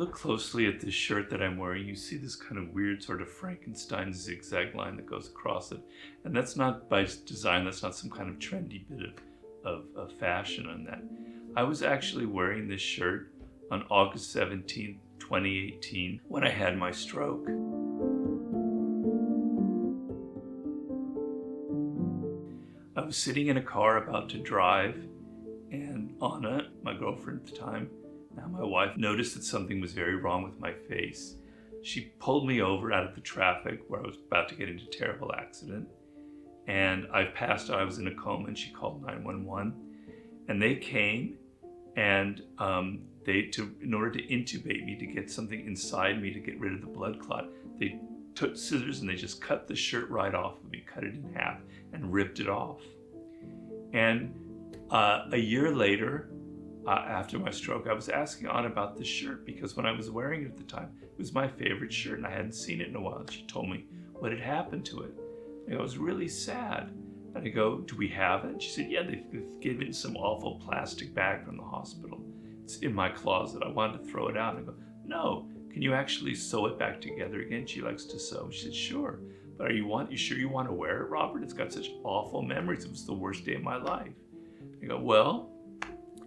look closely at this shirt that I'm wearing, you see this kind of weird sort of Frankenstein zigzag line that goes across it. And that's not by design, that's not some kind of trendy bit of fashion on that. I was actually wearing this shirt on August 17th, 2018, when I had my stroke. I was sitting in a car about to drive, and Anna, my girlfriend at the time, now my wife, noticed that something was very wrong with my face. She pulled me over out of the traffic where I was about to get into a terrible accident, and I passed out. I was in a coma, and she called 911, and they came, and in order to intubate me, to get something inside me to get rid of the blood clot, they took scissors and they just cut the shirt right off of me, cut it in half, and ripped it off. And a year later, after my stroke, I was asking Anna about this shirt because when I was wearing it at the time, it was my favorite shirt and I hadn't seen it in a while. And she told me what had happened to it. And I was really sad. And I go, do we have it? And she said, yeah, they've given it some awful plastic bag from the hospital. It's in my closet. I wanted to throw it out. And I go, no, can you actually sew it back together again? She likes to sew. She said, sure. But you sure you want to wear it, Robert? It's got such awful memories. It was the worst day of my life. I go, well,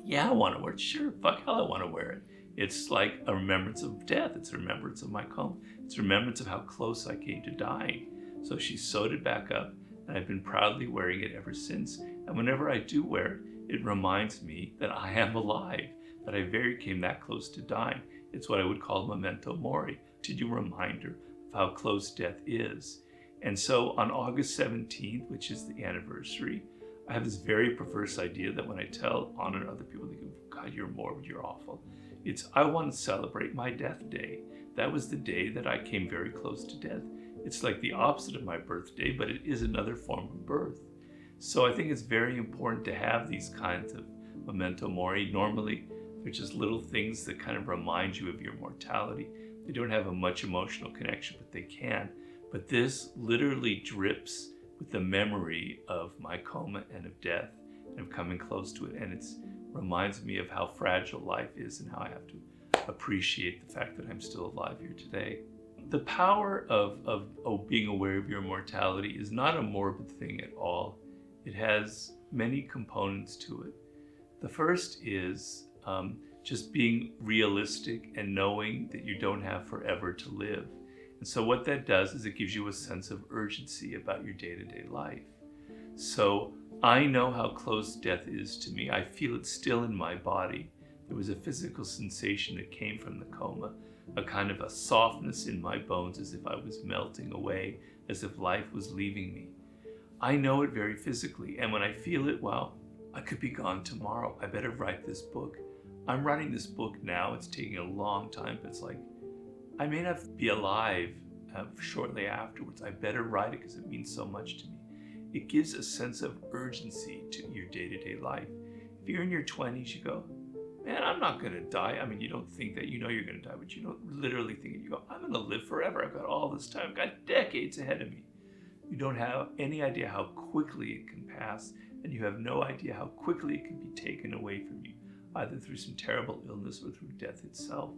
yeah, I want to wear it. Sure, fuck hell, I want to wear it. It's like a remembrance of death. It's a remembrance of my coma. It's a remembrance of how close I came to dying. So she sewed it back up, and I've been proudly wearing it ever since. And whenever I do wear it, it reminds me that I am alive, that I came that close to dying. It's what I would call Memento Mori, to do a reminder of how close death is. And so on August 17th, which is the anniversary, I have this very perverse idea that when I tell Anna and other people, they go, God, you're morbid, you're awful. I want to celebrate my death day. That was the day that I came very close to death. It's like the opposite of my birthday, but it is another form of birth. So I think it's very important to have these kinds of memento mori. Normally, they're just little things that kind of remind you of your mortality. They don't have a much emotional connection, but they can. But this literally drips with the memory of my coma and of death and of coming close to it. And it reminds me of how fragile life is and how I have to appreciate the fact that I'm still alive here today. The power of being aware of your mortality is not a morbid thing at all. It has many components to it. The first is just being realistic and knowing that you don't have forever to live. And so what that does is it gives you a sense of urgency about your day-to-day life. So I know how close death is to me. I feel it still in my body. There was a physical sensation that came from the coma, a kind of a softness in my bones as if I was melting away, as if life was leaving me. I know it very physically, and when I feel it, well, I could be gone tomorrow. I better write this book. I'm writing this book now. It's taking a long time, but it's like, I may not be alive shortly afterwards. I better write it because it means so much to me. It gives a sense of urgency to your day-to-day life. If you're in your 20s, you go, man, I'm not going to die. I mean, you don't think that, you know you're going to die, but you don't literally think it. You go, I'm going to live forever. I've got all this time. I've got decades ahead of me. You don't have any idea how quickly it can pass, and you have no idea how quickly it can be taken away from you, either through some terrible illness or through death itself.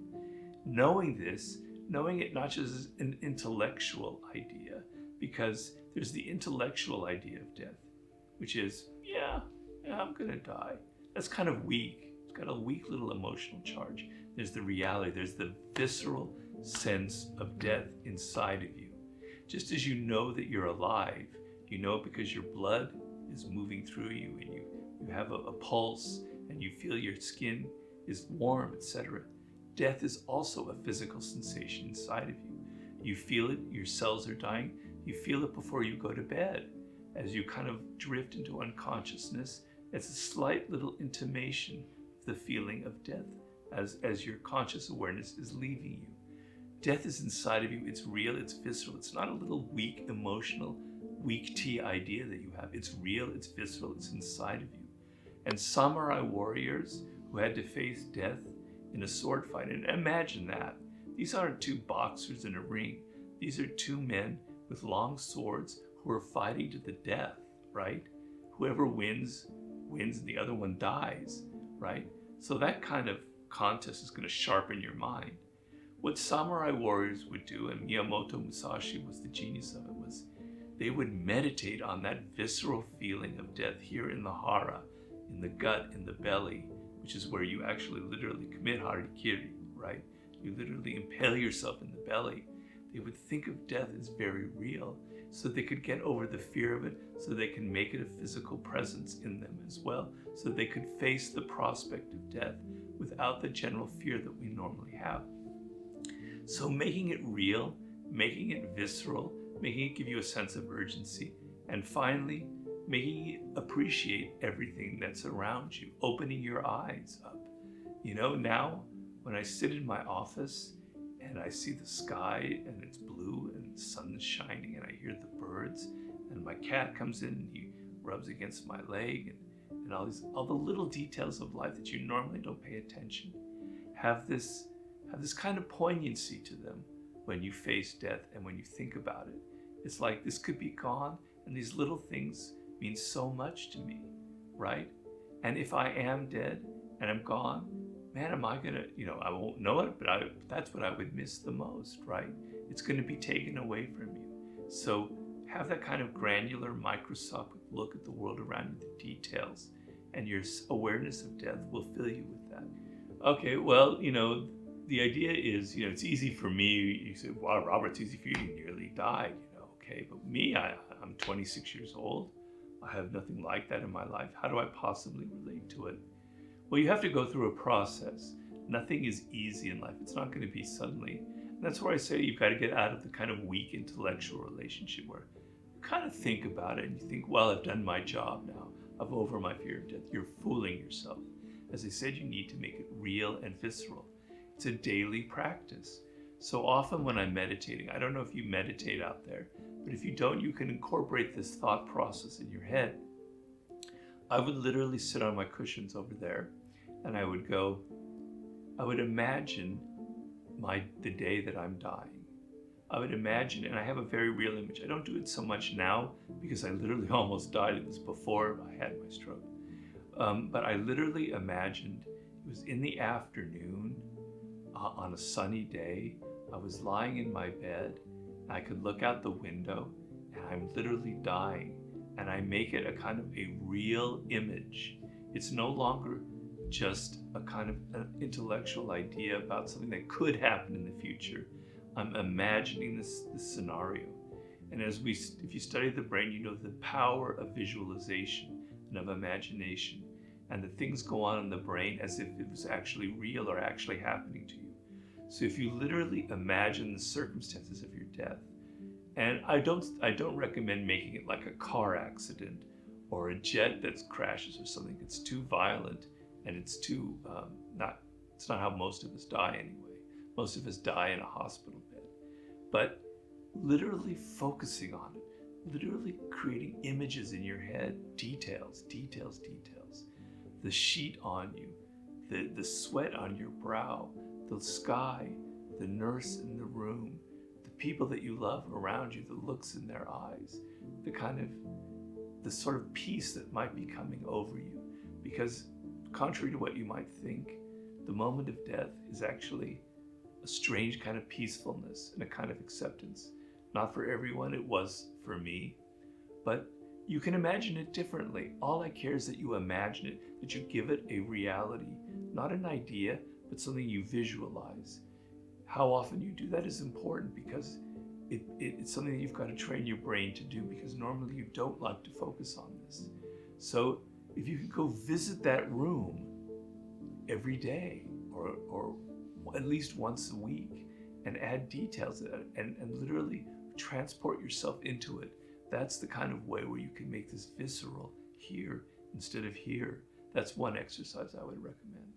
Knowing this, knowing it not just as an intellectual idea, because there's the intellectual idea of death, which is, yeah, I'm going to die. That's kind of weak. It's got a weak little emotional charge. There's the reality. There's the visceral sense of death inside of you. Just as you know that you're alive, you know it because your blood is moving through you and you have a pulse and you feel your skin is warm, etc. Death is also a physical sensation inside of you. You feel it, your cells are dying. You feel it before you go to bed. As you kind of drift into unconsciousness, it's a slight little intimation of the feeling of death as your conscious awareness is leaving you. Death is inside of you. It's real, it's visceral. It's not a little weak, emotional, weak tea idea that you have. It's real, it's visceral, it's inside of you. And samurai warriors who had to face death in a sword fight. And imagine that. These aren't two boxers in a ring. These are two men with long swords who are fighting to the death, right? Whoever wins, wins, and the other one dies, right? So that kind of contest is going to sharpen your mind. what samurai warriors would do, and Miyamoto Musashi was the genius of it, was they would meditate on that visceral feeling of death here in the hara, in the gut, in the belly, which is where you actually literally commit harikiri, right? You literally impale yourself in the belly. They would think of death as very real, so they could get over the fear of it, so they can make it a physical presence in them as well, so they could face the prospect of death without the general fear that we normally have. So making it real, making it visceral, making it give you a sense of urgency, and finally, making it appreciate everything that's around you, opening your eyes up. Now when I sit in my office and I see the sky and it's blue and the sun is shining and I hear the birds and my cat comes in and he rubs against my leg and all the little details of life that you normally don't pay attention have this kind of poignancy to them when you face death and when you think about it. It's like this could be gone, and these little things mean so much to me, right? And if I am dead and I'm gone, man, am I gonna, I won't know it, but that's what I would miss the most, right? It's gonna be taken away from you. So have that kind of granular, microscopic look at the world around you, the details, and your awareness of death will fill you with that. Okay, well, the idea is, it's easy for me. You say, wow, Robert, it's easy for you. You nearly died, okay. But me, I'm 26 years old. I have nothing like that in my life. How do I possibly relate to it? Well, you have to go through a process. Nothing is easy in life. It's not going to be suddenly. And that's where I say you've got to get out of the kind of weak intellectual relationship where you kind of think about it and you think, well, I've done my job now. I'm over my fear of death. You're fooling yourself. As I said, you need to make it real and visceral. It's a daily practice. So often when I'm meditating, I don't know if you meditate out there, but if you don't, you can incorporate this thought process in your head. I would literally sit on my cushions over there and I would imagine the day that I'm dying. I would imagine, and I have a very real image. I don't do it so much now because I literally almost died. It was before I had my stroke. But I literally imagined it was in the afternoon on a sunny day. I was lying in my bed. I could look out the window and I'm literally dying. And I make it a kind of a real image. It's no longer just a kind of an intellectual idea about something that could happen in the future. I'm imagining this scenario. And if you study the brain, you know the power of visualization and of imagination. And the things go on in the brain as if it was actually real or actually happening to you. So if you literally imagine the circumstances of your death, and I don't recommend making it like a car accident or a jet that crashes or something. It's too violent and it's too it's not how most of us die anyway. Most of us die in a hospital bed. But literally focusing on it, literally creating images in your head, details. The sheet on you, the sweat on your brow, the sky, the nurse in the room, the people that you love around you, the looks in their eyes, the sort of peace that might be coming over you. Because contrary to what you might think, the moment of death is actually a strange kind of peacefulness and a kind of acceptance. Not for everyone, it was for me, but you can imagine it differently. All I care is that you imagine it, that you give it a reality, not an idea, but something you visualize. How often you do that is important because it's something that you've got to train your brain to do, because normally you don't like to focus on this. So if you could go visit that room every day or at least once a week and add details and literally transport yourself into it, that's the kind of way where you can make this visceral here instead of here. That's one exercise I would recommend.